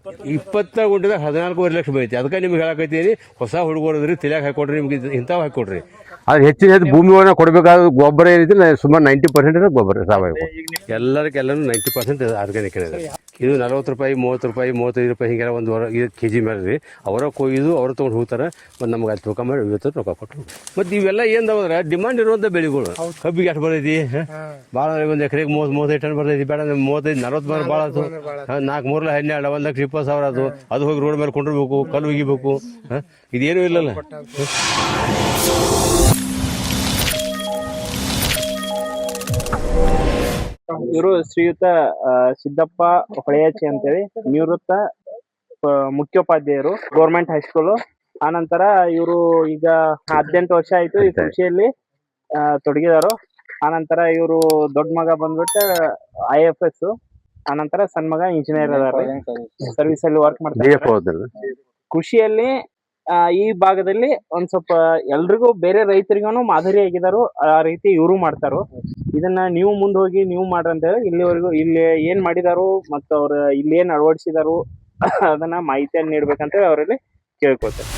20 ಗುಂಟೆದಾಗ 14.5 ಲಕ್ಷ ಬೆಳಿತಿ. ಅದಕ್ಕೆ ನಿಮ್ಗೆ ಹೇಳಕತ್ತೀನಿ, ಹೊಸ ಹುಡುಗರದ್ರಿ ತಿಳಿಯಾಗ ಹಾಕೊಡ್ರಿ, ನಿಮ್ಗೆ ಇಂಥವು ಹಾಕೊಡ್ರಿ. ಅದು ಹೆಚ್ಚಿನ ಭೂಮಿ ಒಳಗೆ ಕೊಡಬೇಕಾದ ಗೊಬ್ಬರ ಏನಿದೆ ಸುಮಾರು 90% ಗೊಬ್ಬರ ಸಾವಯವ. ಎಲ್ಲರಿಗೆಲ್ಲರೂ 90% ಆರ್ಗ್ಯಾನಿಕ್ ಇದೆ. ಇದು 40 ರೂಪಾಯಿ, 30 ರೂಪಾಯಿ, 35 ರೂಪಾಯಿ ಹಿಂಗೆಲ್ಲ ಒಂದು ಕೆಜಿ ಮೇಲೆ ರೀ. ಅವರ ಕೊಯ್ದು ಅವ್ರು ತೊಗೊಂಡು ಹೋಗ್ತಾರೆ. ಮತ್ತು ನಮ್ಗೆ ಅಲ್ಲಿ ತೂಕ ಮಾಡಿ 50 ರೊಕ್ಕ ಕೊಟ್ಟರು. ಮತ್ತು ಇವೆಲ್ಲ ಏನಂದ್ರೆ ಡಿಮಾಂಡ್ ಇರುವಂಥ ಬೆಳೆಗಳು. ಕಬ್ಬಿಗೆ ಎಷ್ಟು ಬರ್ತೈತಿ, ಭಾಳ ಒಂದು ಎಕರೆಗೆ 30-35 ಟನ್ ಬರ್ತೈತಿ. ಬೇಡ 35-40 ಬರ ಭಾಳ ಆಯ್ತು. 4-3 12 1,20,000 ಅದು. ಅದು ಹೋಗಿ ರೋಡ್ ಮೇಲೆ ಕೊಂಡಿರ್ಬೇಕು, ಕಲ್ಲು ಒಗಿಬೇಕು. ಇದೇನೂ ಇಲ್ಲಲ್ಲ. ಇವರು ಶ್ರೀಯುತ ಸಿದ್ದಪ್ಪ ಹೊಳೆಯಾಚಿ ಅಂತೇಳಿ ನಿವೃತ್ತ ಮುಖ್ಯೋಪಾಧ್ಯಾಯರು, ಗೌರ್ಮೆಂಟ್ ಹೈಸ್ಕೂಲು. ಆನಂತರ ಇವರು ಈಗ 18 ವರ್ಷ ಆಯ್ತು ಈ ಕೃಷಿಯಲ್ಲಿ ತೊಡಗಿದಾರು. ಆನಂತರ ಇವರು ದೊಡ್ಡ ಮಗ ಬಂದ್ಬಿಟ್ಟು IFS, ಆನಂತರ ಸಣ್ಣ ಮಗ ಇಂಜಿನಿಯರ್ ಅದಾರ, ಸರ್ವಿಸ್ ಅಲ್ಲಿ ವರ್ಕ್ ಮಾಡ್ತಾರೆ. ಕೃಷಿಯಲ್ಲಿ ಈ ಭಾಗದಲ್ಲಿ ಒಂದ್ ಸ್ವಲ್ಪ ಎಲ್ರಿಗೂ ಬೇರೆ ರೈತರಿಗೂ ಮಾದರಿ ಆಗಿದಾರು. ಆ ರೀತಿ ಇವರು ಮಾಡ್ತಾರು. ಇದನ್ನ ನೀವು ಮುಂದೆ ಹೋಗಿ ನೀವು ಮಾಡ್ರಂತ ಹೇಳಿ ಇಲ್ಲಿವರೆಗೂ ಇಲ್ಲಿ ಏನ್ ಮಾಡಿದಾರು ಮತ್ತು ಅವ್ರ ಇಲ್ಲಿ ಏನ್ ಅಳವಡಿಸಿದಾರು ಅದನ್ನ ಮಾಹಿತಿಯನ್ನು ನೀಡ್ಬೇಕಂತ ಹೇಳಿ ಅವರಲ್ಲಿ ಕೇಳ್ಕೊಳ್ತಾರೆ.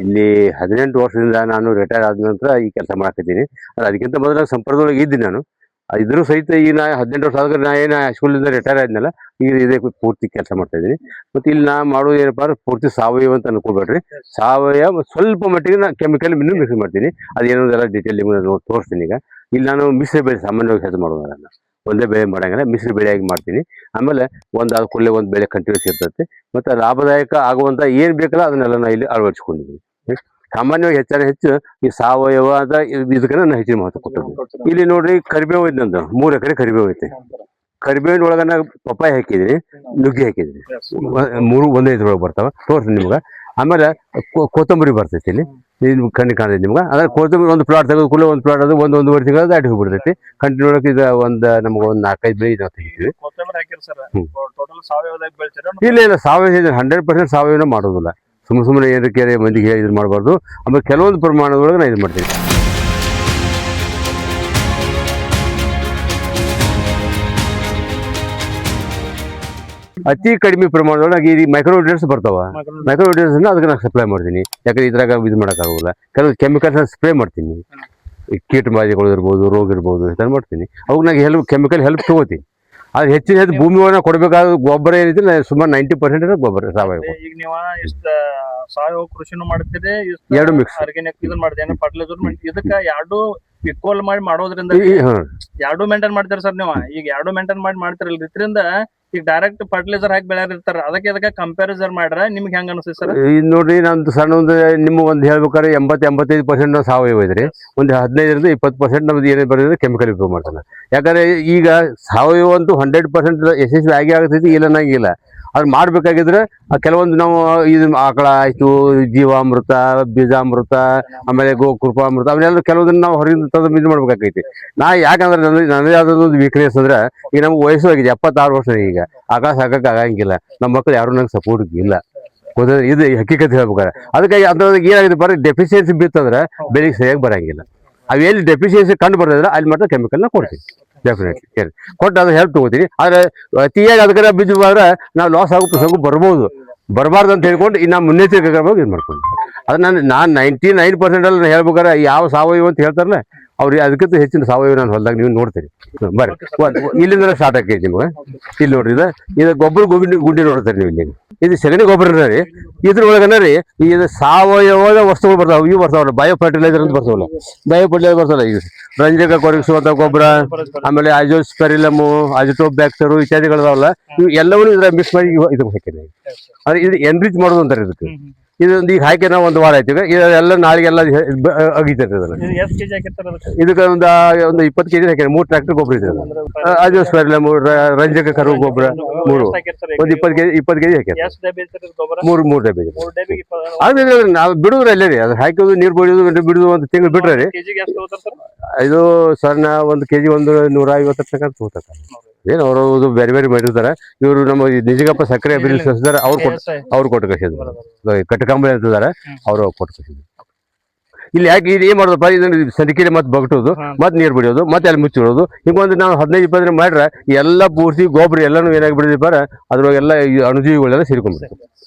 ಇಲ್ಲಿ 18 ವರ್ಷದಿಂದ ನಾನು ರಿಟೈರ್ ಆದ ನಂತರ ಈ ಕೆಲಸ ಮಾಡಕತ್ತೀನಿ. ಅದಕ್ಕಿಂತ ಮೊದಲು ಸಂಪರ್ಕದೊಳಗೆ ಇದ್ದೀನಿ ನಾನು. ಇದ್ರೂ ಸಹಿತ ಈಗ ನಾ 18 ವರ್ಷ ಆದ್ರೆ ನಾ ಏನು ಸ್ಕೂಲಿಂದ ರಿಟೈರ್ ಆದ್ನಲ್ಲ, ಈಗ ಇದೇ ಪೂರ್ತಿ ಕೆಲಸ ಮಾಡ್ತಾ ಇದ್ದೀನಿ. ಮತ್ತು ಇಲ್ಲಿ ನಾ ಮಾಡೋದು ಏನಪ್ಪ ಅಂದ್ರೆ ಪೂರ್ತಿ ಸಾವಯವ ಅಂತ ಅನ್ಕೊಬೇಡ್ರಿ. ಸಾವಯವ ಸ್ವಲ್ಪ ಮಟ್ಟಿಗೆ ನಾ ಕೆಮಿಕಲ್ ಮಿಕ್ಸ್ ಮಾಡ್ತೀನಿ. ಅದೇನೋದೆಲ್ಲ ಡೀಟೇಲ್ ನಿಮ್ಗೆ ತೋರಿಸ್ತೀನಿ. ಈಗ ಇಲ್ಲಿ ನಾನು ಮಿಶ್ರ ಬೆಳೆ ಸಾಮಾನ್ಯವಾಗಿ ಕೆಲಸ ಮಾಡೋದಲ್ಲ, ಒಂದೇ ಬೆಳೆ ಮಾಡಂಗಿಲ್ಲ, ಮಿಶ್ರ ಬೆಳೆಯಾಗಿ ಮಾಡ್ತೀನಿ. ಆಮೇಲೆ ಆದ ಕೂಡಲೇ ಒಂದು ಬೆಳೆ ಕಂಟಿನ್ಯೂಸ್ ಇರ್ತೈತೆ. ಮತ್ತು ಲಾಭದಾಯಕ ಆಗುವಂಥ ಏನು ಬೇಕಲ್ಲ ಅದನ್ನೆಲ್ಲ ನಾ ಇಲ್ಲಿ ಅಳವಡಿಸ್ಕೊಂಡಿದ್ದೀನಿ. ಸಾಮಾನ್ಯವಾಗಿ ಹೆಚ್ಚು ಈ ಸಾವಯವ ಅಂತ ಇದಕ್ಕೆ ನಾನು ಹೆಚ್ಚಿನ ಮಹತ್ವ ಕೊಟ್ಟಿದ್ದೀನಿ. ಇಲ್ಲಿ ನೋಡ್ರಿ ಕರಿಬೇವು ಐತೆ, 3 ಎಕರೆ ಕರಿಬೇವು ಐತೆ. ಕರಿಬೇವಿನ ಒಳಗ ನಾ ಪಪ್ಪಾಯಿ ಹಾಕಿದ್ದೀನಿ, ನುಗ್ಗಿ ಹಾಕಿದ್ದೀನಿ. 3 ಒಂದೇ ಇದ್ರೊಳಗೆ ಬರ್ತಾವ, ತೋರಿಸ್ತೀನಿ ನಿಮ್ಗೆ. ಆಮೇಲೆ ಕೊತ್ತಂಬರಿ ಬರ್ತೈತಿ. ಇಲ್ಲಿ ಕಣ್ಣಿ ಕಾಣ್ತೈತಿ ನಿಮ್ಗೆ. ಅದ್ರ ಕೊತ್ತಂಬರಿ ಒಂದು ಪ್ಲಾಟ್ ತೆಗೆದು ಕೂಡಲೇ ಒಂದು ಪ್ಲಾಟ್ ಅದು 1-1.5 ತಿಂಗಳು ದಾಟಿ ಹೋಗ್ಬಿಡ್ತೈತಿ. ಕಂಟಿನ್ಯೂ ಇದು ನಮ್ಗೆ ಒಂದು 4-5 ಬೆಳೆ ಇದು ತೆಗಿತೀವಿ. ಇಲ್ಲ ಸಾವಯವ 100% ಸಾವಯವ ಮಾಡೋದಿಲ್ಲ. ಸುಮ್ಮನೆ ಏನಕ್ಕೆ ಮಂದಿಗೆ ಇದು ಮಾಡಬಾರ್ದು. ಆಮೇಲೆ ಕೆಲವೊಂದು ಪ್ರಮಾಣದೊಳಗೆ ನಾನು ಇದು ಮಾಡ್ತೀನಿ. ಅತಿ ಕಡಿಮೆ ಪ್ರಮಾಣದೊಳಗೆ ಈ ಮೈಕ್ರೋನ್ಯೂಟ್ರಿಯೆಂಟ್ಸ್ ಬರ್ತಾವ. ಮೈಕ್ರೋನ್ಯೂಟ್ರಿಯೆಂಟ್ಸ್ ಅದಕ್ಕೆ ನಾನು ಸಪ್ಲೈ ಮಾಡ್ತೀನಿ. ಯಾಕಂದ್ರೆ ಇದ್ರಾಗ ಇದು ಮಾಡೋಕ್ಕಾಗೋಲ್ಲ. ಕೆಲವು ಕೆಮಿಕಲ್ಸ್ ಸ್ಪ್ರೇ ಮಾಡ್ತೀನಿ. ಕೀಟ ಬಾಧೆಗಳು ಇರ್ಬೋದು, ರೋಗ ಇರ್ಬೋದು, ಇದನ್ನು ಮಾಡ್ತೀನಿ. ಅವಾಗ ನಾನು ಕೆಮಿಕಲ್ ಹೆಲ್ಪ್ ತಗೋತೀನಿ. ಅದು ಹೆಚ್ಚಿನ ಭೂಮಿ ಒಳಗೆ ಕೊಡಬೇಕಾದ ಗೊಬ್ಬರ ಏನಿದೆ ಸುಮಾರು 90% ಗೊಬ್ಬರ ಸಾವಯವ. ಈಗ ನೀವು ಇಷ್ಟ ಸಾವಯವ ಕೃಷಿನೂ ಮಾಡ್ತೀರಿ, ಎರಡು ಮಿಕ್ಸ್ ಆರ್ಗ್ಯಾನಿಕ್ ಇದನ್ನ ಮಾಡ್ತೀವಿ, ಫರ್ಟಿಲೈಸರ್ ಇದಕ್ಕೆ ಎರಡು ಈಕ್ವಲ್ ಮಾಡಿ ಮಾಡೋದ್ರಿಂದ ಎರಡು ಮೇಂಟೈನ್ ಮಾಡ್ತೀರಿ ಸರ್ ನೀವು. ಈಗ ಎರಡು ಮೇಂಟೈನ್ ಮಾಡ್ತಿರಲ್ಲ, ಇದರಿಂದ ಈಗ ಡೈರೆಕ್ಟ್ ಫರ್ಟಿಲೈಸರ್ ಹಾಕಿ ಬೆಳೆಯಾರ ಇರ್ತಾರ, ಅದಕ್ಕೆ ಕಂಪ್ಯಾರಿಸನ್ ಮಾಡ್ರ ನಿಮ್ಗೆ ಹೆಂಗ ಅನಿಸ್ತೈತಿ ಸರ್? ಈಗ ನೋಡ್ರಿ, ನಮ್ದು ಸಣ್ಣ ಒಂದು ನಿಮ್ಗೆ ಒಂದು ಹೇಳ್ಬೇಕಾದ್ರೆ 80-85% ಸಾವಯವ ಇದ್ರಿ. ಒಂದು 15-20% ನಮ್ದು ಏನೇ ಬರೋದ್ರೆ ಕೆಮಿಕಲ್ ಉಪಯೋಗ ಮಾಡ್ತಾನೆ. ಯಾಕಂದ್ರೆ ಈಗ ಸಾವಯವ ಅಂತೂ 100% ಯಶಸ್ವಿ ಆಗತೈತಿ, ಇಲ್ಲ ನಂಗಿಲ್ಲ. ಅದು ಮಾಡ್ಬೇಕಾಗಿದ್ರೆ ಕೆಲವೊಂದು ನಾವು ಇದು ಆಕಳ ಆಯ್ತು, ಜೀವಾಮೃತ, ಬೀಜಾಮೃತ, ಆಮೇಲೆ ಗೋಕೃಪಾಮೃತ, ಅವನ್ನೆಲ್ಲ ಕೆಲವೊಂದನ್ನ ನಾವು ಹೊರಗಿಂದ ತಂದು ಇದು ಮಾಡ್ಬೇಕಾಗೈತಿ. ನಾ ಯಾಕಂದ್ರೆ ನನ್ನದೇ ಆದೊಂದು ವೀಕ್ನೆಸ್ ಅಂದ್ರೆ, ಈಗ ನಮ್ಗೆ ವಯಸ್ಸು ಆಗಿದೆ 76 ವರ್ಷ. ಈಗ ಆಕಾಶ ಹಾಕಕ್ಕೆ ಆಗಂಗಿಲ್ಲ. ನಮ್ಮ ಮಕ್ಕಳು ಯಾರು ನಂಗೆ ಸಪೋರ್ಟ್ ಇಲ್ಲ. ಇದು ಹಕ್ಕಿಕತೆ ಹೇಳ್ಬೇಕಾರೆ ಅದಕ್ಕಾಗಿ ಅದ್ರೊಳಗೆ ಏನಾಗಿದೆ ಬರೀ ಡೆಫಿಷಿಯನ್ಸಿ ಬಿತ್ತಂದ್ರೆ ಬೆಳೆಗೆ ಸರಿಯಾಗಿ ಬರಂಗಿಲ್ಲ. ಅವೆಲ್ಲಿ ಡೆಫಿಷಿಯನ್ಸಿ ಕಂಡು ಬರ್ತಿದ್ರೆ ಅಲ್ಲಿ ಮಾತ್ರ ಕೆಮಿಕಲ್ನ ಕೊಡ್ತೀವಿ. ಡೆಫಿನೆಟ್ಲಿ ಕೊಟ್ಟು ಅದು ಹೆಲ್ಪ್ ತಗೋತೀನಿ. ಆದರೆ ಅತಿಯಾಗಿ ಅದಕ್ಕೆ ಬಿದ್ದು ಬಂದ್ರೆ ನಾವು ಲಾಸ್ ಆಗೋ ಪ್ರಸಂಗ ಬರಬಾರ್ದು ಅಂತ ಹೇಳ್ಕೊಂಡು ಇನ್ನು ಮುನ್ನೆಚ್ಚರಿಕೆ ಇದು ಮಾಡ್ಕೊಂಡು ಅದು ನಾನು 99% ಅಲ್ಲಿ ಹೇಳ್ಬೇಕಾರೆ ಯಾವ ಸಾವಯವ ಅಂತ ಹೇಳ್ತಾರಲ್ಲ ಅವ್ರಿಗೆ ಅದಕ್ಕಿಂತ ಹೆಚ್ಚಿನ ಸಾವಯವ ನಾನು ಹೊಲದಾಗ ನೀವು ನೋಡ್ತೀರಿ. ಬರ್ರಿ, ಇಲ್ಲಿಂದ ಸ್ಟಾರ್ಟ್ ಆಕೈತಿ ನಿಮ್ಗೆ. ಇಲ್ಲಿ ನೋಡ್ರಿ, ಇದು ಗೊಬ್ಬರ ಗುಂಡಿ ನೋಡ್ತಾರೆ ನೀವು. ಇಲ್ಲಿ ಇದು ಸಗಣಿ ಗೊಬ್ಬರ ರೀ. ಇದ್ರೊಳಗನ ರೀ ಇದು ಸಾವಯವದ ವಸ್ತುಗಳು ಬರ್ತಾವೆ. ಇವು ಬರ್ತಾವಲ್ಲ, ಬಯೋ ಫರ್ಟಿಲೈಸರ್ ಅಂತ ಬರ್ತಾವಲ್ಲ, ಬಯೋ ಫರ್ಟಿಲೈಸರ್ ಬರ್ತಾವಲ್ಲ, ಇದು ರಂಜಕ ಕೊರಗಿಸುವಂಥ ಗೊಬ್ಬರ, ಆಮೇಲೆ ಅಜೋಸ್ಪೆರಿಲಮು, ಅಜಿಟೋಬ್ಯಾಕ್ಟರು ಇತ್ಯಾದಿಗಳದಾವಲ್ಲ, ಇವು ಎಲ್ಲವನ್ನೂ ಇದ್ರ ಮಿಕ್ಸ್ ಮಾಡಿ ಇದಕ್ಕೆ ಹಾಕಿದ್ದೀವಿ. ಅಂದ್ರೆ ಇದು ಎನ್ರಿಚ್ ಮಾಡೋದು ಅಂತಾರೆ ಇದಕ್ಕೆ. ಇದೊಂದು ಈಗ ಹಾಕಿ ನಾವು 1 ವಾರ ಆಯ್ತು. ಇದೆಲ್ಲ ನಾಳೆಗೆಲ್ಲ ಅಗಿತೈತೆ. ಇದಕ್ಕೆ ಒಂದು 20 kg ಹಾಕಿ 3 ಟ್ರ್ಯಾಕ್ಟರ್ ಗೊಬ್ಬರ ಇದೆ. ಅಜೋಸ್ಪೆರಿಲಮು, ರಂಜಕ ಕರು ಗೊಬ್ಬರ 3 ಒಂದು 20 kg ಹಾಕಿ 3 ಡಬ್ಬಿ. ಅದೇ ನಾವು ಬಿಡುದ್ರೆ ಅಲ್ಲೇ ರೀ, ಅದು ಹಾಕೋದು ನೀರು ಬಿಡುದು ಒಂದು ತಿಂಗಳು ಬಿಟ್ರೆ ರೀ. ಇದು ಸಣ್ಣ 1 kg 150 ತನಕ ತಗೋತಾರೆ. ಏನು ಅವರು ಬೇರೆ ಬೇರೆ ಮಾಡಿರ್ತಾರೆ. ಇವರು ನಮ್ಮ ನಿಜಗಪ್ಪ ಸಕ್ಕರೆ ಅಭಿವೃದ್ಧಿ ಸಂಸ್ಥೆ ಅವ್ರು ಕೊಟ್ಟು ಕಳಿಸಿದ್ರು. ಕಟ್ಟಕಾಂಬಳಿ ಅಂತಿದ್ದಾರೆ, ಅವರು ಕೊಟ್ಟು ಕಳಿಸಿದ್ರು. ಇಲ್ಲಿ ಯಾಕೆ ಇದು ಏನ್ ಮಾಡೋದಪ್ಪ ಇದನ್ನ ಸರಿಕೆರೆ ಮತ್ತೆ ಬಗಟೋದು ಮತ್ತೆ ನೀರು ಬಿಡೋದು ಮತ್ತೆ ಅಲ್ಲಿ ಮುಚ್ಚಿಡೋದು ಹಿಂಗೊಂದು ನಾವು 15-20 ದಿನ ಮಾಡ್ರೆ ಎಲ್ಲ ಪೂರ್ತಿ ಗೊಬ್ಬರ ಎಲ್ಲಾನು ಏನಾಗಿ ಬಿಡಿದಪ್ಪ ಅದ್ರೊಳಗೆಲ್ಲ ಈ ಅಣುಜೀವಿಗಳೆಲ್ಲ ಸೇರ್ಕೊಂಡ್ಬಿಡ್ತು.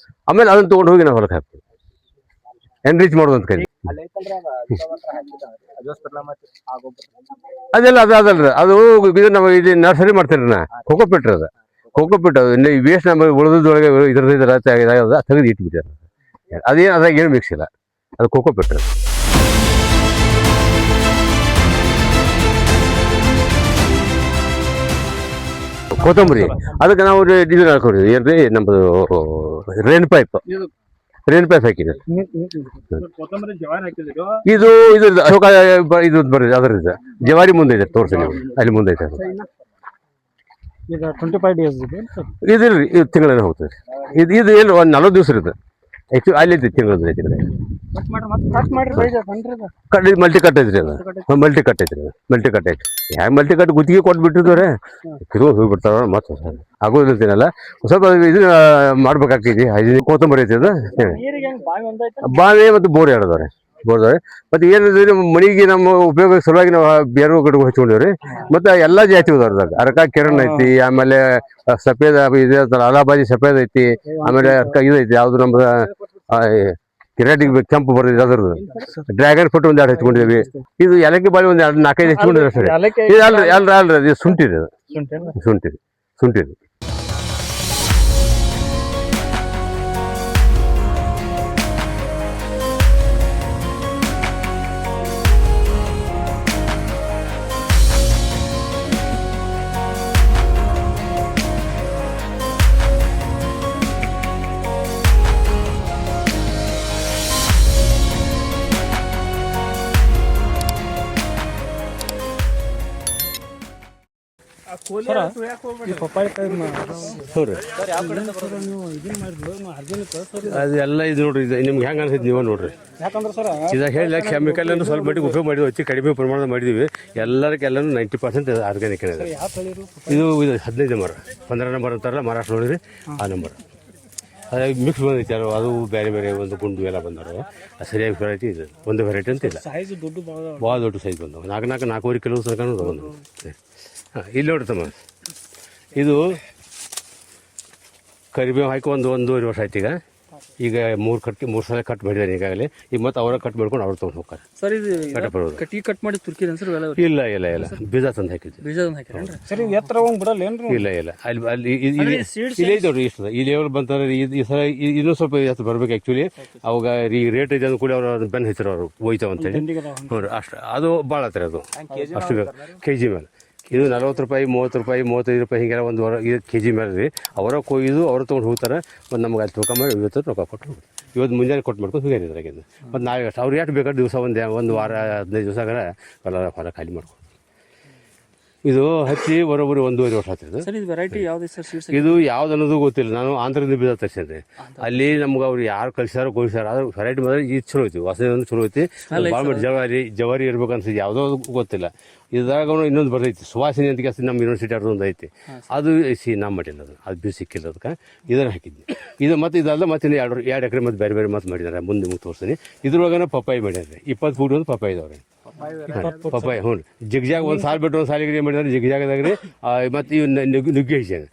ಆಮೇಲೆ ಅದನ್ನ ತಗೊಂಡು ಹೋಗಿ ನಾವು ಹೊಲಕ್ಕೆ ಹಾಕ್ತೀವಿ, ಎನ್ರಿಚ್ ಮಾಡೋದು ಅಂತ ಕರಿ. ಅದೆಲ್ಲ ಅದಲ್ರಿ ಅದು ಇದು ನಾವು ಇದು ನರ್ಸರಿ ಮಾಡ್ತೀರಿ ನಾ ಕೋಕೋಪಿಟ್ ಅದು ಕೋಕೋಪಿಟ್ ಅದು ವೇಸ್ಟ್ ನಮ್ಮ ಉಳಿದೊಳಗೆ ಇದ್ರ ತೆಗೆದು ಇಟ್ಬಿಟ್ಟಾರೆ. ಅದೇನು ಅದ್ರಾಗ ಏನು ಮಿಕ್ಸ್ ಇಲ್ಲ, ಅದು ಕೋಕೋಪಿಟ್ ಅದು. ಕೊತ್ತಂಬರಿ ಅದಕ್ಕೆ ನಾವು ಇದು ಹಾಕೊಂಡಿದ್ವಿ ಏನ್ರಿ ನಮ್ಮದು ರೇನ್ ಪೈಪ್ ಹಾಕಿದ್ವಿ. ಇದು ಅಶೋಕ ಇದು ಬರ್ತದೆ ಅದರಿಂದ ಜವಾರಿ ಮುಂದೆ ಇದೆ, ತೋರಿಸಿ ನೀವು ಅಲ್ಲಿ ಮುಂದೆ ಐತೆ. ಇದು ತಿಂಗಳನ್ನ ಹೋಗ್ತದೆ. ಇದು ಏನು ಒಂದು 40 ದಿವಸ ಇರುತ್ತೆ ಆಕ್ಚುಲಿ. ಅಲ್ಲಿ ತಿಂಗಳದ ಮಲ್ಟಿ ಕಟ್ ಐತ್ರಿ ಅದು, ಮಲ್ಟಿ ಕಟ್ ಐತ್ರಿ ಹ್ಯಾಂಗ ಮಲ್ಟಿ ಕಟ್ ಗುತ್ತಿಗೆ ಕೊಟ್ಬಿಟ್ಟಿದ್ರೆ ಹೋಗ್ಬಿಡ್ತಾರ ಮತ್ತೆ ಆಗೋದಿಲ್ಲ. ಸ್ವಲ್ಪ ಇದು ಮಾಡ್ಬೇಕಾಗ್ತೈತಿ. ಕೊತ್ತಂಬರಿ ಐತಿ ಅದು ಬಾವಿ ಮತ್ತು ಬೋರ್ ಎರಡದವ್ರೆ ಮತ್ತೆ ಏನಿದ್ರೆ ಮನಿಗೆ ನಮ್ಮ ಉಪಯೋಗ ಸಲುವಾಗಿ ನಾವು ಬೇರೆ ಕಡೆ ಹಚ್ಕೊಂಡಿವ್ರಿ. ಮತ್ತೆ ಎಲ್ಲಾ ಜಾತಿ ಅದ್ರಾಗ ಅರಕ ಕಿರಣ್ ಐತಿ, ಆಮೇಲೆ ಸಫೇದ್ ಇದೆ ಅಲಾಬಾದಿ ಸಫೇದ್ ಐತಿ, ಆಮೇಲೆ ಇದೈತಿ ಯಾವ್ದು ನಮ್ದು ಕಿರಾಟಿಗೆ ಕೆಂಪು ಬರ್ತೈತಿ ಅದ್ರದ್ದು. ಡ್ರ್ಯಾಗನ್ ಫ್ರೂಟ್ ಒಂದ್ 2 ಹಚ್ಕೊಂಡಿವಿ. ಇದು ಏಲಕ್ಕಿ ಬಾಳಿ ಒಂದ್ 4-5 ಹಚ್ಕೊಂಡಿದ್ರೆ ಸರಿ. ಇದು ಅಲ್ರಿ ಅದು ಶುಂಠಿರಿ, ಶುಂಠಿರಿ. ಅದೆಲ್ಲ ಇದು ನೋಡ್ರಿ, ಇದು ನಿಮ್ಗೆ ಹೆಂಗ ಅನ್ಸೈತಿ ನೀವ ನೋಡ್ರಿ. ಇದಾಗ ಹೇಳಿ ಕೆಮಿಕಲ್ ಅನ್ನು ಸ್ವಲ್ಪ ಮಟ್ಟಿಗೆ ಉಪಯೋಗ ಮಾಡಿದ್ವಿ, ಅತಿ ಕಡಿಮೆ ಪ್ರಮಾಣದ ಮಾಡಿದ್ವಿ. ಎಲ್ಲರಿಗೆಲ್ಲೂ 90% ಆರ್ಗ್ಯಾನಿಕ್ ಇದೆ. ಇದು 15 ನಂಬರ್ 15 ನಂಬರ್ ಅಂತಾರಲ್ಲ ಮಹಾರಾಷ್ಟ್ರ ನೋಡಿರಿ, ಆ ನಂಬರ್ ಅದಾಗಿ ಮಿಕ್ಸ್ ಬಂದೈತಿ. ಅದು ಬೇರೆ ಬೇರೆ ಒಂದು ಗುಂಡು ಎಲ್ಲ ಬಂದವರು ಸರಿಯಾಗಿ ವೆರೈಟಿ ಇದೆ. ಒಂದು ವೆರೈಟಿ ಅಂತ ಇಲ್ಲ, ಭಾಳ ದೊಡ್ಡ ಸೈಜ್ ಬಂದವು. 4-4.5 ಕಿಲೋ ತನಕ ಬಂದವು. ಇಲ್ಲಿ ನೋಡ್ತಮ್ಮ, ಇದು ಕರಿಬೇವು ಹಾಕಿ 1-1.5 ವರ್ಷ ಆಯ್ತು. ಈಗ 3 ಸಲ ಕಟ್ ಮಾಡಿದಾರೆ ಈಗಾಗಲೇ. ಈಗ ಮತ್ತೆ ಅವರ ಕಟ್ ಮಾಡ್ಕೊಂಡು ಅವ್ರು ತೊಗೊಂಡು ಹೋಗ್ತಾರೆ. ಸರ್ ಇದು ಕಟ್ ಮಾಡಿ ತುರ್ಕಿದ ಸರ್? ಇಲ್ಲ ಬೀಜ ತಂದು ಹಾಕಿದ್ವಿ. ಇಲ್ಲ ಅಲ್ಲಿ ಇಲ್ಲೇ ನೋಡ್ರಿ ಇಷ್ಟ ಈ ಲೆವೆಲ್ ಬಂತಾರೆ. ಈ ಸಲ ಇನ್ನೂ ಸ್ವಲ್ಪ ಜಾಸ್ತಿ ಬರ್ಬೇಕು ಆ್ಯಕ್ಚುಲಿ. ಅವಾಗ ಈ ರೇಟ್ ಇದೆ ಅಂದ ಕೂಡ ಅವ್ರು ಬೆನ್ನು ಹೆಚ್ಚರು ಅವರು ಹೋಯ್ತಾವ ಅಂತೇಳಿ ನೋಡ್ರಿ. ಅಷ್ಟು ಅದು ಭಾಳ ಹತ್ತಿರ ಅದು ಅಷ್ಟು ಬೇಕು ಕೆಜಿ ಮೇಲೆ. ಇದು 40 ರೂಪಾಯಿ 30 ರೂಪಾಯಿ 35 ರೂಪಾಯಿ ಹಿಂಗೆಲ್ಲ ಒಂದು ಕೆಜಿ ಮೇಲೆ ರೀ. ಅವರ ಕೊಯ್ದು ಅವ್ರು ತೊಗೊಂಡು ಹೋಗ್ತಾರೆ. ಮತ್ತು ನಮ್ಗೆ ಅಲ್ಲಿ ತೂಕ ಮಾಡಿ ಇವತ್ತು ರೊಕ್ಕ ಕೊಟ್ಟು ಇವತ್ತು ಮುಂಜಾನೆ ಕೊಟ್ಟು ಮಾಡ್ಕೊಂಡು ಹೋಗಿದ್ರಾಗಿಂದ. ಮತ್ತು ನಾಳೆ ಅಷ್ಟು ಅವ್ರು ಎಷ್ಟು ಬೇಕಾದ್ರೆ ದಿವಸ ಒಂದು ವಾರ 15 ದಿವಸ ಹೊಲ ಖಾಲಿ ಮಾಡ್ಕೊಂಡು ಇದು ಹಚ್ಚಿ ಬರೋಬ್ಬರಿ 1.5 ವರ್ಷ ಆಗ್ತದೆ. ಇದು ಯಾವ್ದು ಅನ್ನೋದು ಗೊತ್ತಿಲ್ಲ. ನಾನು ಆಂಧ್ರದಿಂದ ಬೀಜ ತರಿಸಿದ್ದೆ. ಅಲ್ಲಿ ನಮ್ಗೆ ಅವ್ರು ಯಾರು ಕಳಿಸ್ಯಾರೋ ಆದ್ರೆ ವೆರೈಟಿ ಮಾತ್ರ ಇದು ಚಲೋ ಐತಿ, ವಾಸನೆ ಒಂದು ಚಲೋ ಐತಿ. ಭಾಳ ಮಾಡಿ ಜವಾರಿ ಇರ್ಬೇಕು ಅನ್ಸಿದ್ದು ಯಾವುದೋ ಗೊತ್ತಿಲ್ಲ. ಇದ್ರಾಗ ಇನ್ನೊಂದು ಬರ್ತೈತಿ ಸುವಾಸಿನಿ ಅಂತ ನಮ್ಮ ಯೂನಿವರ್ಸಿಟಿ ಅವ್ರದ್ದು ಒಂದು ಐತಿ. ಅದು ನಮ್ಮ ಮಟ್ಟಿಲ್ಲ, ಅದು ಬೀಜ ಸಿಕ್ಕಿಲ್ಲ. ಅದಕ್ಕೆ ಇದನ್ನು ಹಾಕಿದ್ವಿ. ಇದು ಮತ್ತೆ ಇದಲ್ಲ ಮತ್ತೆ 2 ಎಕರೆ ಮತ್ತೆ ಬೇರೆ ಬೇರೆ ಮತ್ತೆ ಮಾಡಿದ್ದಾರೆ. ಮುಂದೆ ನಿಮ್ಗೆ ತೋರಿಸ್ತೀನಿ. ಇದ್ರೊಳಗನ ಪಪ್ಪಾಯಿ ಮಾಡ್ಯಾರ. 20 ಫೂಟ್ ಒಂದು ಪಪ್ಪಾಯಿ ಇದಾವ್ರಿ. ಪಪ್ಪಾಯಿ ಹ್ಞೂ ಜಿಗ್ಜಾಗ ಒಂದು ಸಾಲು ಬಿಟ್ಟು ಒಂದು ಸಾಲಿಗೆ ಮಾಡಿದ್ರೆ ಜಿಗ್ಜಾಗದಾಗ್ರಿ. ಮತ್ತು ಇವು ನುಗ್ಗೆ ಹಚ್ಚಾಗ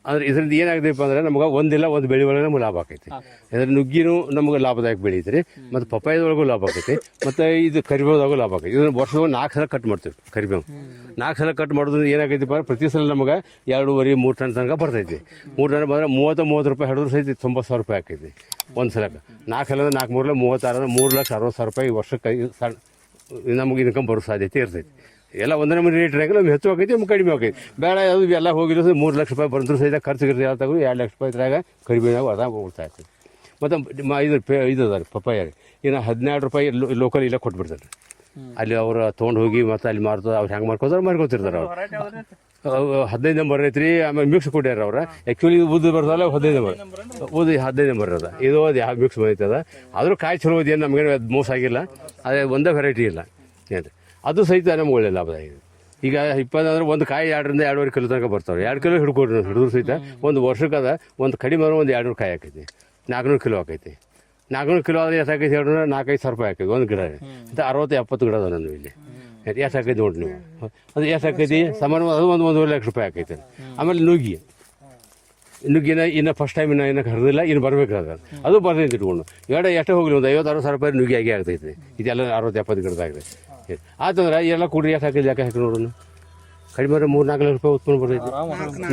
ಅಂದ್ರೆ ಇದರಿಂದ ಏನಾಗದಪ್ಪ ಅಂದ್ರೆ ನಮ್ಗೆ ಒಂದು ಬೆಳೆ ಒಳಗೆ ನಮ್ಗೆ ಲಾಭ ಆಕೈತಿ. ಅಂದ್ರೆ ನುಗ್ಗಿನೂ ನಮ್ಗೆ ಲಾಭದಾಯಕ ಬೆಳೀತ್ರಿ. ಮತ್ತು ಪಪ್ಪಾಯದೊಳಗೂ ಲಾಭ ಆಕೈತಿ. ಮತ್ತು ಇದು ಕರಿಬೇವುದಾಗೂ ಲಾಭ ಆಕೈತಿ. ಇದನ್ನು ವರ್ಷದಾಗ 4 ಸಲ ಕಟ್ ಮಾಡ್ತೀವಿ. ಕರಿಬೇವು 4 ಸಲ ಕಟ್ ಮಾಡೋದ್ರಿಂದ ಏನಾಗೈತಿಪ್ಪ, ಪ್ರತಿ ಸಲ ನಮ್ಗೆ 2.5-3 ಟನ್ ತನಕ ಬರ್ತೈತಿ. 3 ಟನ್ ಬಂದ್ರೆ 30 ರೂಪಾಯಿ ಹಿಡಿದ್ರು ಸಹಿತ 90,000 ರೂಪಾಯಿ ಆಕೈತಿ ಒಂದು ಸಲಕ್ಕೆ. 4 ಸಲ 4 36 3,60,000 ರೂಪಾಯಿ ವರ್ಷಕ್ಕೆ ನಮ್ಗೆ ಇನ್ಕಮ್ ಬರೋ ಸಾಧ್ಯತೆ ಇರ್ತೈತಿ. ಎಲ್ಲ ಒಂದನೇ ಮನೆ ರೇಟ್ ಇರಂಗಿಲ್ಲ. ನಮ್ಗೆ ಹೆಚ್ಚು ಆಕೈತಿ, ನಮ್ಗೆ ಕಡಿಮೆ ಆಕೈತಿ. ಬೇಡ ಅದು ಎಲ್ಲ ಹೋಗಿರೋ 3 ಲಕ್ಷ ರೂಪಾಯಿ ಬಂದರೂ ಸಹಿತ ಖರ್ಚಿಗಿರ್ತೀವಿ. ಯಾವ ತಗೋ 2 ಲಕ್ಷ ರೂಪಾಯಿ ಇದ್ರಾಗ ಕಡಿಮೆಯಾಗ ಅದಾಗ ಹೋಗ್ತಾ ಇರ್ತೈತಿ. ಮತ್ತು ಇದು ಅದ ರೀ ಪಪ್ಪಾಯ ರೀ. ಇನ್ನು 12 ರೂಪಾಯಿ ಲೋಕಲ್ ಇಲ್ಲ ಕೊಟ್ಬಿಡ್ತಾರೆ. ಅಲ್ಲಿ ಅವ್ರು ತೊಗೊಂಡು ಹೋಗಿ ಮತ್ತೆ ಅಲ್ಲಿ ಮಾರ್ತದೆ. ಅವ್ರು ಹೆಂಗೆ ಮಾಡ್ಕೊತಿರ್ತಾರೆ ಅವ್ರು. 15 ನಂಬರ್ ಐತ್ರಿ. ಆಮೇಲೆ ಮಿಕ್ಸ್ ಕೊಟ್ಟಾರ ಅವ್ರ. ಆ್ಯಕ್ಚುಲಿ ಉದ್ದು ಬರ್ತಲ್ಲ 15 ನಂಬರ್, ಉದ್ದು 15 ನಂಬರ್ ಅದ. ಇದು ಅದು ಯಾವ ಮಿಕ್ಸ್ ಬಂದೈತದ. ಆದರೂ ಕಾಯಿ ಚಲೋ ಇದೆ, ನಮಗೇನು ಮೋಸ ಆಗಿಲ್ಲ. ಅದೇ ಒಂದೇ ವೆರೈಟಿ ಇಲ್ಲ ಏನು, ಅದು ಸಹಿತ ನಮ್ಗೆ ಒಳ್ಳೆ ಲಾಭದಾಗಿದೆ. ಈಗ 20 ಅಂದ್ರೆ ಒಂದು ಕಾಯಿ 2-2.5 ಕಿಲೋ ತನಕ ಬರ್ತಾವೆ. 2 ಕಿಲೋ ಹಿಡಿದ್ರು ಸಹಿತ ಒಂದು ವರ್ಷಕ್ಕದ ಒಂದು ಕಡಿಮೆ ಒಂದು 200 ಕಾಯಿ ಆಕೈತಿ. 400 ಕಿಲೋ ಆಕೈತಿ. 400 ಕಿಲೋ ಆದ್ರೆ ಎಷ್ಟು ಹಾಕೈತಿ ಹೇಳಿದ್ರೆ 4-5 ಸಾವಿರ ರೂಪಾಯಿ ಹಾಕೈತಿ ಒಂದು ಗಿಡ ಅಂತ 60-70 ಗಿಡ ಅದ ನಾನು ಇಲ್ಲಿ ಎಷ್ಟು ಹಾಕೈತಿ ನೋಡ್ರಿ ನೀವು ಅದು ಎಷ್ಟು ಹಾಕೈತಿ ಸಾಮಾನ್ಯ ಅದು 1-1.5 ಲಕ್ಷ ರೂಪಾಯಿ ಹಾಕೈತಿ ಆಮೇಲೆ ನುಗ್ಗಿನ ಇನ್ನು ಫಸ್ಟ್ ಟೈಮ್ ಇನ್ನು ಹರಿದಿಲ್ಲ ಇನ್ನು ಬರ್ಬೇಕಾದ ಅದು ಬರ್ತೈತಿ ಇಟ್ಕೊಂಡು ಎಷ್ಟೇ ಹೋಗಲಿ ಒಂದು 50-60 ಸಾವಿರ ರೂಪಾಯಿ ನುಗ್ಗಿ ಆಗಿ ಆಗ್ತೈತಿ ಇದೆಲ್ಲ 60-70 ಗಿಡದಾಗಿದೆ ಆತಂದ್ರೆ ಎಲ್ಲ ಕೂಡಿ ಎಷ್ಟು ಹಾಕಿದ್ದು ಯಾಕೆ ಹಾಕಿ ನೋಡೋಣ ಕಡಿಮೆ 3-4 ಲಕ್ಷ ರೂಪಾಯಿ ಉತ್ಪನ್ನ ಬರ್ತೈತಿ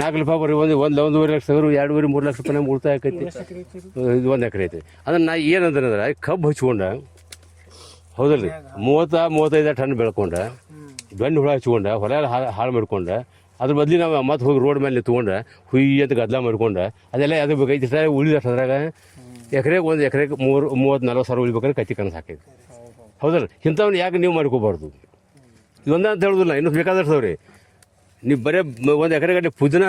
4 ರೂಪಾಯಿ ಬರೀ ಒಂದೂವರೆ ಲಕ್ಷ 2-3 ಲಕ್ಷ ರೂಪಾಯಿ ಉಳಿತಾಯ ಆಕೈತಿ ಇದು 1 ಎಕರೆ ಐತಿ ಅದನ್ನ ನಾ ಏನಂದ್ರೆ ಕಬ್ಬು ಹಚ್ಕೊಂಡ ಹೌದಲ್ರಿ 30-35 ಟನ್ ಬೆಳ್ಕೊಂಡ ಬೆನ್ನು ಹುಳ ಹಚ್ಕೊಂಡ ಹೊಲ ಹಾಳು ಮಾಡ್ಕೊಂಡ ಅದ್ರ ಬದ್ಲಿ ನಾವು ಮತ್ತೆ ಹೋಗಿ ರೋಡ್ ಮೇಲೆ ತೊಗೊಂಡು ಹುಯ್ಯಿ ಅಂತ ಗದ್ದಲ ಮಾಡ್ಕೊಂಡು ಅದೆಲ್ಲ ಅದು ಬೇಕೈತಿ ಉಳಿದಷ್ಟು ಅದ್ರಾಗ ಒಂದು ಎಕರೆಗೆ 30-40 ಸಾವಿರ ಉಳಿಬೇಕಾದ್ರೆ ಕತ್ತಿ ಕನಸು ಹಾಕೈತಿ ಹೌದಲ್ಲ ಇಂಥವ್ನು ಯಾಕೆ ನೀವು ಮಾಡ್ಕೋಬಾರ್ದು ಇದೊಂದ ಅಂತ ಹೇಳೋದಿಲ್ಲ ಇನ್ನೂ ಬೇಕಾದಷ್ಟು ಅವ್ರಿ ನೀವು ಬರೀ ಒಂದು ಎಕರೆಗಟ್ಟಲೆ ಪುದೀನ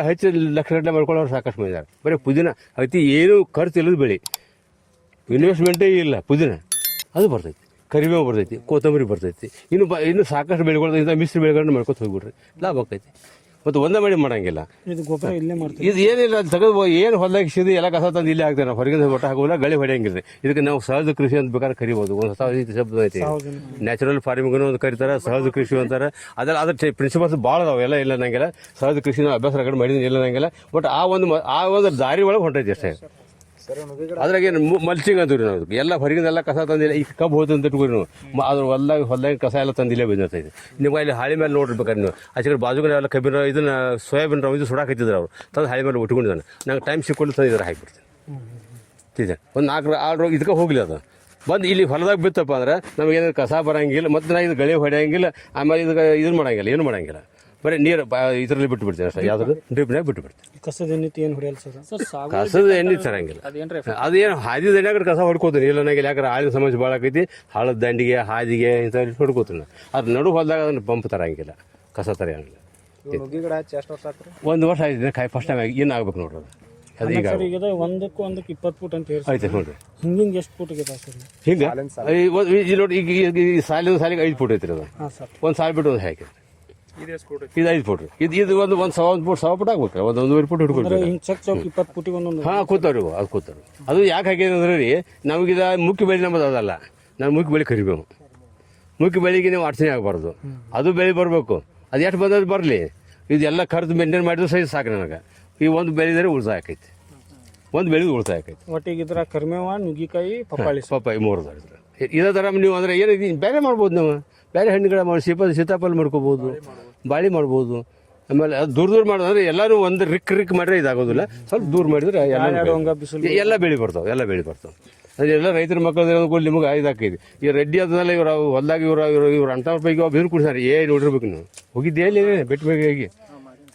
ಹಚ್ಚಿ ಲಕ್ಷ ಗಟ್ಟಲೆ ಮಾಡ್ಕೊಳ್ಳೋರು ಸಾಕಷ್ಟು ಮಂದಿ ಇದ್ದಾರೆ ಬರೀ ಪುದೀನ ಐತಿ ಏನು ಖರ್ಚು ಇಲ್ಲದ ಬೆಳೆ ಇನ್ವೆಸ್ಟ್ಮೆಂಟೇ ಇಲ್ಲ ಪುದೀನ ಅದು ಬರ್ತೈತಿ ಕರಿಬೇವು ಬರ್ತೈತಿ ಕೊತ್ತಂಬರಿ ಬರ್ತೈತಿ ಇನ್ನು ಸಾಕಷ್ಟು ಬೆಳೆಗಳು ಇಂಥ ಮಿಶ್ರ ಬೆಳೆಗಳನ್ನ ಮಾಡ್ಕೊತ ಹೋಗ್ಬಿಡ್ರಿ ಲಾಭ ಆಗ್ತೈತಿ ಮತ್ತು ಒಂದೇ ಮಾಡಿ ಮಾಡಂಗಿಲ್ಲ ಇದು ಗೊಬ್ಬರ ಇಲ್ಲೇ ಮಾಡ್ತೀವಿ ಇದು ಏನಿಲ್ಲ ತೆಗೆದು ಏನು ಹೊಲದಾಗ ಸಿದು ಎಲ್ಲ ಕಸ ತಂದು ಇಲ್ಲೇ ಹಾಕ್ತೇವೆ ನಾವು ಹೊರಗಿಂದ ಒಟ್ಟ ಹಾಕೋಲ್ಲ ಗಳಿ ಹೊಡೆಯಂಗಿಲ್ಲ ಇದಕ್ಕೆ ನಾವು ಸಹಜ ಕೃಷಿ ಅಂತ ಬೇಕಾದ್ರೆ ಕರಿಬೋದು ಒಂದು ಹೊಸ ರೀತಿ ಶಬ್ದ ಐತಿ ನ್ಯಾಚುರಲ್ ಫಾರ್ಮಿಂಗ್ ಅಂತ ಕರೀತಾರೆ ಸಹಜ ಕೃಷಿ ಅಂತಾರೆ ಅದೆಲ್ಲ ಅದ್ರ ಪ್ರಿನ್ಸಿಪಲ್ಸ್ ಭಾಳ ಅದಾವೆ ಎಲ್ಲ ಇಲ್ಲ ನಂಗೆಲ್ಲ ಸಹಜ ಕೃಷಿ ನಾವು ಅಭ್ಯಾಸ ಕಡೆ ಮಾಡಿದ್ದೀನಿ ಇಲ್ಲ ನಂಗೆಲ್ಲ ಬಟ್ ಆ ಒಂದು ದಾರಿ ಒಳಗೆ ಹೊಂಟೈತಿ ಅಷ್ಟೇ ಅದ್ರಾಗ ಏನು ಮಲ್ಚಿಂಗ್ ಅಂತೀವಿ ನಾವು ಎಲ್ಲ ಹೊರಗಿಂದೆಲ್ಲ ಕಸ ತಂದಿಲ್ಲ ಈಗ ಕಬ್ಬು ಹೋಯ್ತು ಅಂತ ಇಟ್ಕೊರಿ ನಾವು ಅದ್ರ ಹೊಲ್ದಾಗ ಕಸ ಎಲ್ಲ ತಂದಿಲ್ಲೇ ಬಂದಿರ್ತೈತಿ ನಿಮ್ಗೆ ಅಲ್ಲಿ ಹಾಳಿ ಮೇಲೆ ನೋಡಿರ್ಬೇಕಾದ್ರೆ ನೀವು ಆಚೆ ಬಾಜುಗಳ ಎಲ್ಲ ಕಬ್ಬಿನ ಇದನ್ನ ಸೋಯಾಬೀನ್ ರವ್ ಇದು ಸುಡಾಕತ್ತಿದ್ರು ಅವ್ರು ತಂದು ಹಾಳಿ ಮೇಲೆ ಉಟ್ಕೊಂಡಿದ್ದಾನೆ ನಂಗೆ ಟೈಮ್ ಸಿಕ್ಕೊಂಡು ತಂದಿದ್ದಾರೆ ಹಾಕಿಬಿಡ್ತೀನಿ ಇದೆ ಒಂದು 4-6 ಇದಕ್ಕೆ ಹೋಗಲಿ ಅದು ಬಂದು ಇಲ್ಲಿ ಹೊಲದಾಗ ಬಿತ್ತಪ್ಪ ಅಂದ್ರೆ ನಮಗೇನಾದ್ರು ಕಸ ಬರೋಂಗಿಲ್ಲ ಮತ್ತು ನಾನು ಇದು ಗಳಿ ಹೊಡೆಯಂಗಿಲ್ಲ ಆಮೇಲೆ ಇದನ್ನು ಮಾಡಂಗಿಲ್ಲ ಏನು ಮಾಡಂಗಿಲ್ಲ ಬರೀ ನೀರು ಇದರಲ್ಲಿ ಬಿಟ್ಟು ಬಿಡ್ತೀನಿ ಅಷ್ಟೇ ಯಾವ್ದು ಡ್ರಿಪ್ನಾಗ ಬಿಟ್ಟು ಬಿಡ್ತೀನಿ ಕಸದ ಎಣ್ಣೆ ಏನು ಹೊಡೆಯಲ್ಲ ಸರ್ ಕಸದ ಎಣ್ಣೆ ತರಂಗಿಲ್ಲ ಅದೇನು ಹಾದಿದ ಎಣ್ಣೆ ಕಸ ಹೊಡ್ಕೋತೀನಿ ಇಲ್ಲ ನನಗೆ ಯಾಕಂದ್ರೆ ಹಾಳಿನ ಸಮಸ್ಯೆ ಭಾಳ ಆಕೈತಿ ಹಾಳದ ದಂಡಿಗೆ ಹಾದಿಗೆ ಇಂಥ ಹೊಡ್ಕೋತೀನಿ ಅದು ನಡು ಹೊಲದಾಗ ಅದನ್ನು ಪಂಪ್ ತರಂಗಿಲ್ಲ ಕಸ ತರಂಗಿಲ್ಲ 1 ವರ್ಷ ಆಯ್ತು ಕಾಯಿ ಫಸ್ಟ್ ಟೈಮ್ ಏನು ಆಗ್ಬೇಕು ನೋಡ್ರಿ ಅದು ಈಗ ಒಂದಕ್ಕೆ 20 ಫೂಟ್ ಅಂತ ಹೇಳಿ ಆಯ್ತು ನೋಡ್ರಿ ಹಿಂಗಿಂಗ್ ಎಷ್ಟು ಫೂಟ್ ಇದೆ ಸರ್ ಹಿಂಗೆ ನೋಡಿ ಈಗ ಸಾಲಿಗೆ 5 ಫೂಟ್ ಐತ್ರಿ ಅದು ಒಂದು ಸಾಲ ಬಿಟ್ಟು ಒಂದು ಹಾಕಿ ಇದು 5 ಫೂಟ್ ಇದು ಒಂದು 1,000 ಫೂಟ್ ಆಗ್ಬೇಕು ಒಂದೂವರೆ ಫೂಟ್ ಹಿಡ್ಕೊಳ್ಬೇಕು ಹಾಂ ಕೂತವ್ರಿ ಅದು ಕೂತವ್ರು ಅದು ಯಾಕೆ ಹಾಕಿದೆ ಅಂದ್ರೆ ರೀ ನಮಗಿದ ಮುಖ್ಯ ಬೆಳೆ ನಮ್ಮದು ಅದಲ್ಲ ನಾನು ಮುಖ್ಯ ಬೆಳೆ ಕರಿಬೇವು ಮುಖ್ಯ ಬೆಳೆಗೆ ನೀವು ಅಡಚಣೆ ಆಗಬಾರ್ದು ಅದು ಬೆಳೆ ಬರಬೇಕು ಅದು ಎಷ್ಟು ಬಂದದ್ದು ಬರಲಿ ಇದೆಲ್ಲ ಖರ್ಚು ಮೇಂಟೈನ್ ಮಾಡಿದ್ರು ಸಹಿತ ಸಾಕು ನನಗೆ ಈ ಒಂದು ಬೆಳೆದರೆ ಉಳಿತಾಯ ಆಕೈತಿ ಒಂದು ಬೆಳೆದು ಉಳಿತಾಯ ಆಕೈತಿ ಒಟ್ಟಿಗೆ ಇದ್ರ ಕರಿಮೇವ ನುಗ್ಗಿಕಾಯಿ ಪಪ್ಪಾಳಿ 3 ಇದೇ ಥರ ನೀವು ಅಂದರೆ ಏನಿದೆ ಬೇರೆ ಮಾಡ್ಬೋದು ನಾವು ಬೇರೆ ಹಣ್ಣುಗಳ ಮಾಡಿ ಸೀತಾಫಲ ಮಾಡ್ಕೋಬೋದು ಬಾಳೆ ಮಾಡ್ಬೋದು ಆಮೇಲೆ ಅದು ದೂರ ಮಾಡೋದಂದ್ರೆ ಎಲ್ಲರೂ ಒಂದು ರಿಕ್ ಮಾಡಿದ್ರೆ ಇದಾಗೋದಿಲ್ಲ ಸ್ವಲ್ಪ ದೂರ ಮಾಡಿದ್ರೆ ಎಲ್ಲ ಬೆಳೆ ಬರ್ತಾವೆ ಅದೆಲ್ಲ ರೈತರ ಮಕ್ಕಳು ನಿಮಗೆ ಇದಾಕೈತಿ ಈ ರೆಡ್ಡಿ ಅದನ್ನೆಲ್ಲ ಇವ್ರು ಹೊಲ್ದಾಗ ಇವ್ರು ಅಂಥವ್ರ ಪೈಕಿ ಬಿರು ಕುಡಿಸ್ತಾರೆ ನೋಡಿರ್ಬೇಕು ನೀವು ಹೋಗಿದ್ದೆ ಎಲ್ಲಿ ಬೆಟ್ಟಬೇಕಾಗಿ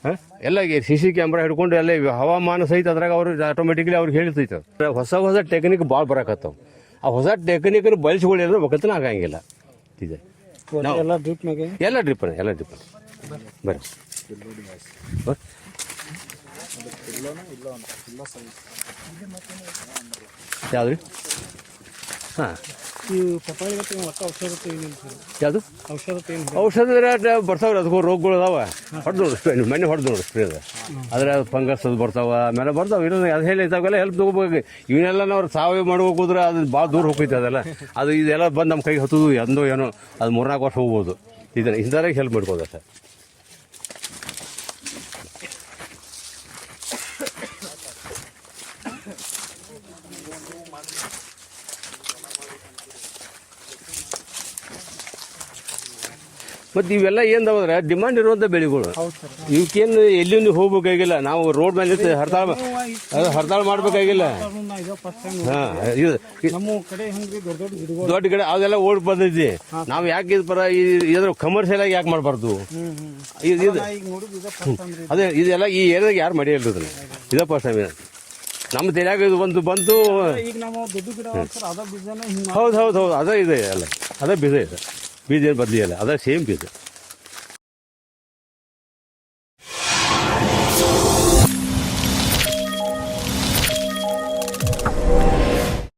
ಹಾಂ ಎಲ್ಲ CC ಕ್ಯಾಮ್ರಾ ಹಿಡ್ಕೊಂಡು ಎಲ್ಲ ಹವಾಮಾನ ಸಹಿತ ಅದ್ರಾಗ ಅವ್ರು ಆಟೋಮೆಟಿಕ್ಲಿ ಅವ್ರಿಗೆ ಹೇಳ್ತೈತೆ ಹೊಸ ಟೆಕ್ನಿಕ್ ಭಾಳ ಬರಕತ್ತಾವ ಆ ಹೊಸ ಟೆಕ್ನಿಕನ್ನು ಬಳಸ್ಕೊಳ್ಳಿ ಅಂದ್ರೆ ಒಕ್ಕಲ್ತನ ಆಗಂಗಿಲ್ಲ ಇದೆ ಎಲ್ಲ ಡ್ರಿಪ್ ಬರ್ರಿ ಯಾವ್ದು ರೀ ಹಾಂ ಯಾವುದು ಔಷಧ ಬರ್ತಾವ್ರಿ ಅದಕ್ಕೂ ರೋಗಗಳು ಅದಾವ ಹೊಡೆದು ನೋಡಿ ಮನೆ ಹೊಡೆದು ನೋಡಿ ಸ್ಪ್ರೇ ಅದ ಅದ್ರ ಫಂಗಸ್ ಅದು ಬರ್ತಾವ ಆಮೇಲೆ ಬರ್ತಾವೆ ಇನ್ನೊಂದು ಅದು ಹೇಳಿ ಇದ್ದಾವೆಲ್ಲ ಹೆಲ್ಪ್ ತೊಗೋಬೇಕು ಇವನ್ನೆಲ್ಲ ನಾವು ಸಾವಯವ ಮಾಡ್ಬೇಕು ಹೋದ್ರೆ ಅದು ಭಾಳ ದೂರ ಹೋಗ್ತೈತೆ ಅದೆಲ್ಲ ಅದು ಇದೆಲ್ಲ ಬಂದು ನಮ್ಮ ಕೈಗೆ ಹತ್ತದು ಎಂದೋ ಏನೋ ಅದು 3-4 ವರ್ಷ ಹೋಗ್ಬೋದು ಇದನ್ನು ಇಂಥದ್ರಾಗ ಹೆಲ್ಪ್ ಮಾಡ್ಬೋದು ಅಷ್ಟೇ ಮತ್ತು ಇವೆಲ್ಲ ಏನಂದ್ರೆ ಡಿಮಾಂಡ್ ಇರುವಂಥ ಬೆಳೆಗಳು ಇವಕ್ಕೇನು ಎಲ್ಲಿ ಹೋಗ್ಬೇಕಾಗಿಲ್ಲ ನಾವು ರೋಡ್ ಮೇಲೆ ಹರ್ತಾಳ ಮಾಡ್ಬೇಕಾಗಿಲ್ಲ ಹಾಂ ಇದು ದೊಡ್ಡ ಗಿಡ ಅದೆಲ್ಲ ಓಡ್ ಬಂದೈತಿ ನಾವು ಯಾಕೆ ಇದ್ರ ಕಮರ್ಷಿಯಲ್ ಆಗಿ ಯಾಕೆ ಮಾಡಬಾರ್ದು ಅದೇ ಇದೆಲ್ಲ ಈ ಏರಿಯಾದಾಗ ಯಾರು ಮಾಡಿಲ್ಲ ಇದನ್ನ ಇದೇ ಫಸ್ಟ್ ಟೈಮ್ ನಮ್ಮ ತಲೆಯಾಗ ಇದು ಒಂದು ಬಂತು ಹೌದು ಅದೇ ಇದೆ ಅಲ್ಲ ಅದೇ ಬೀಜ ಇದೆ ಬೀಜ ಏನು ಬದಲಿ ಅಲ್ಲ ಅದೇ ಸೇಮ್ ಬೀಜ